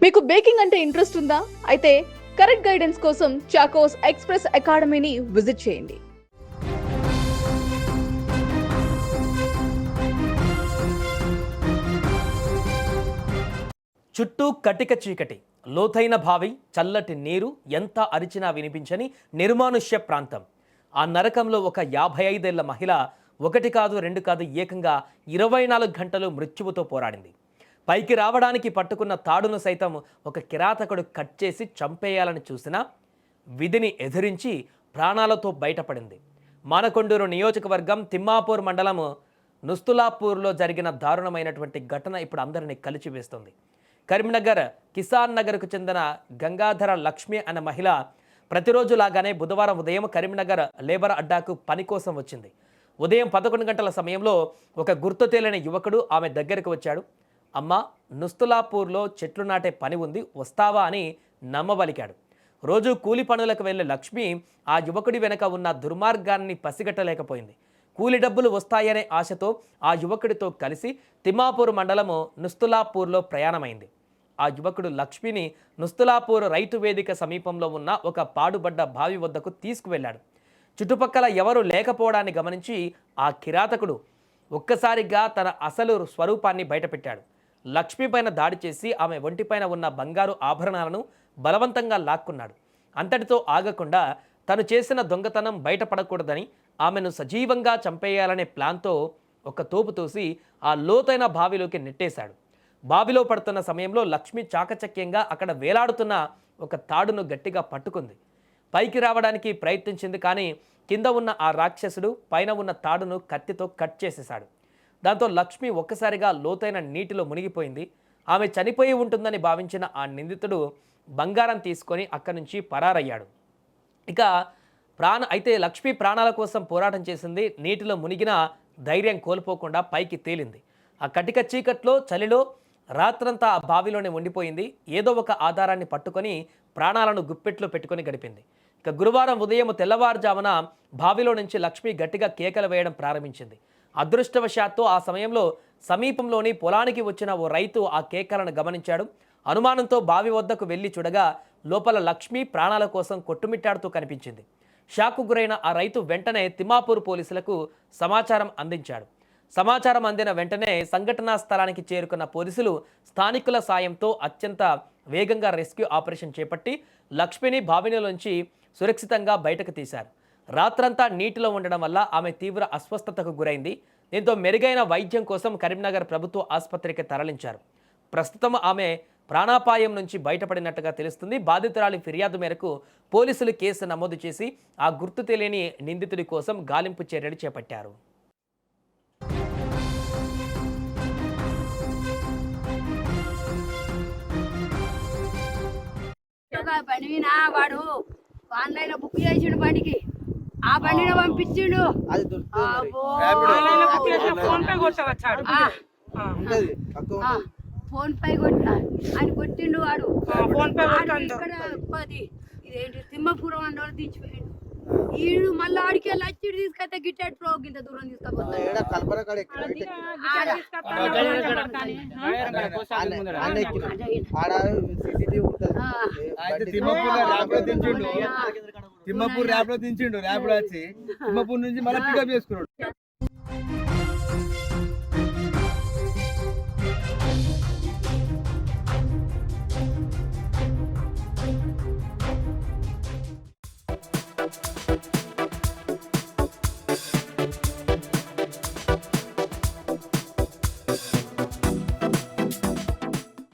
మీకు బేకింగ్ అంటే ఇంట్రెస్ట్ ఉందా? అయితే కరెక్ట్ గైడెన్స్ కోసం చాకోస్ ఎక్స్‌ప్రెస్ అకాడమీని విజిట్ చేయండి. చుట్టూ కటిక చీకటి, లోతైన బావి, చల్లటి నీరు, ఎంత అరిచినా వినిపించని నిర్మానుష్య ప్రాంతం. ఆ నరకంలో ఒక 55 ఏళ్ల మహిళ ఒకటి కాదు రెండు కాదు ఏకంగా 24 గంటలు మృత్యువుతో పోరాడింది. పైకి రావడానికి పట్టుకున్న తాడును సైతం ఒక కిరాతకుడు కట్ చేసి చంపేయాలని చూసినా విధిని ఎదిరించి ప్రాణాలతో బయటపడింది. మానకొండూరు నియోజకవర్గం తిమ్మాపూర్ మండలం నుస్తులాపూర్లో జరిగిన దారుణమైనటువంటి ఘటన ఇప్పుడు అందరినీ కలిచివేస్తుంది. కరీంనగర్ కిసాన్ నగర్కు చెందిన గంగాధర లక్ష్మి అనే మహిళ ప్రతిరోజు లాగానే బుధవారం ఉదయం కరీంనగర్ లేబర్ అడ్డాకు పని కోసం వచ్చింది. ఉదయం 11 గంటల సమయంలో ఒక గుర్తు తెలియని యువకుడు ఆమె దగ్గరకు వచ్చాడు. అమ్మ, నుస్తులాపూర్లో చెట్లు నాటే పని ఉంది, వస్తావా అని నమ్మబలికాడు. రోజు కూలి పనులకు వెళ్ళే లక్ష్మి ఆ యువకుడి వెనక ఉన్న దుర్మార్గాన్ని పసిగట్టలేకపోయింది. కూలి డబ్బులు వస్తాయనే ఆశతో ఆ యువకుడితో కలిసి తిమ్మాపూర్ మండలము నుస్తులాపూర్లో ప్రయాణమైంది. ఆ యువకుడు లక్ష్మిని నుస్తులాపూర్ రైతు వేదిక సమీపంలో ఉన్న ఒక పాడుబడ్డ బావి వద్దకు తీసుకువెళ్ళాడు. చుట్టుపక్కల ఎవరు లేకపోవడాన్ని గమనించి ఆ కిరాతకుడు ఒక్కసారిగా తన అసలు స్వరూపాన్ని బయటపెట్టాడు. లక్ష్మి పైన దాడి చేసి ఆమె ఒంటిపైన ఉన్న బంగారు ఆభరణాలను బలవంతంగా లాక్కున్నాడు. అంతటితో ఆగకుండా తను చేసిన దొంగతనం బయటపడకూడదని ఆమెను సజీవంగా చంపేయాలనే ప్లాన్తో ఒక తోపు తోసి ఆ లోతైన బావిలోకి నెట్టేశాడు. బావిలో పడుతున్న సమయంలో లక్ష్మి చాకచక్యంగా అక్కడ వేలాడుతున్న ఒక తాడును గట్టిగా పట్టుకుంది. పైకి రావడానికి ప్రయత్నించింది, కానీ కింద ఉన్న ఆ రాక్షసుడు పైన ఉన్న తాడును కత్తితో కట్ చేసేశాడు. దాంతో లక్ష్మి ఒక్కసారిగా లోతైన నీటిలో మునిగిపోయింది. ఆమె చనిపోయి ఉంటుందని భావించిన ఆ నిందితుడు బంగారం తీసుకొని అక్కడి నుంచి పరారయ్యాడు. ఇక అయితే లక్ష్మి ప్రాణాల కోసం పోరాటం చేసింది. నీటిలో మునిగిన ధైర్యం కోల్పోకుండా పైకి తేలింది. ఆ కటిక చీకట్లో చలిలో రాత్రంతా ఆ బావిలోనే ఉండిపోయింది. ఏదో ఒక ఆధారాన్ని పట్టుకొని ప్రాణాలను గుప్పెట్లో పెట్టుకొని గడిపింది. ఇక గురువారం ఉదయం తెల్లవారుజామున బావిలో నుంచి లక్ష్మి గట్టిగా కేకలు వేయడం ప్రారంభించింది. అదృష్టవశాత్తు ఆ సమయంలో సమీపంలోని పొలానికి వచ్చిన ఓ రైతు ఆ కేకలను గమనించాడు. అనుమానంతో బావి వద్దకు వెళ్లి చూడగా లోపల లక్ష్మి ప్రాణాల కోసం కొట్టుమిట్టాడుతూ కనిపించింది. షాకు గురైన ఆ రైతు వెంటనే తిమ్మాపూర్ పోలీసులకు సమాచారం అందించాడు. సమాచారం అందిన వెంటనే సంఘటనా స్థలానికి చేరుకున్న పోలీసులు స్థానికుల సాయంతో అత్యంత వేగంగా రెస్క్యూ ఆపరేషన్ చేపట్టి లక్ష్మిని బావిలోంచి సురక్షితంగా బయటకు తీశారు. రాత్రంతా నీటిలో ఉండడం వల్ల ఆమె తీవ్ర అస్వస్థతకు గురైంది. దీంతో మెరుగైన వైద్యం కోసం కరీంనగర్ ప్రభుత్వ ఆసుపత్రికి తరలించారు. ప్రస్తుతం ఆమె ప్రాణాపాయం నుంచి బయటపడినట్టుగా తెలుస్తుంది. బాధితురాలి ఫిర్యాదు మేరకు పోలీసులు కేసు నమోదు చేసి ఆ గుర్తు తెలియని నిందితుడి కోసం గాలింపు చర్యలు చేపట్టారు. వాడు ఆన్లైన్ బుక్ చేసిండు బండికి, ఆ బండిని పంపించిండు. ఫోన్ పే కొట్టిన ఆయన కొట్టిండు. వాడు ఇదేంటి తిమ్మపురం అంటే తీసిపోయిండు. ఈడు మళ్ళీ ఆడికి వెళ్ళి వచ్చి తీసుకొస్తే గిట్టాడు ప్రో గింత దూరం తిమ్మపూర్ ర్యాప్ లో దించిండు. ర్యాప్ లో వచ్చి తిమ్మపూర్ నుంచి మళ్ళీ పికప్ చేసుకున్నాడు.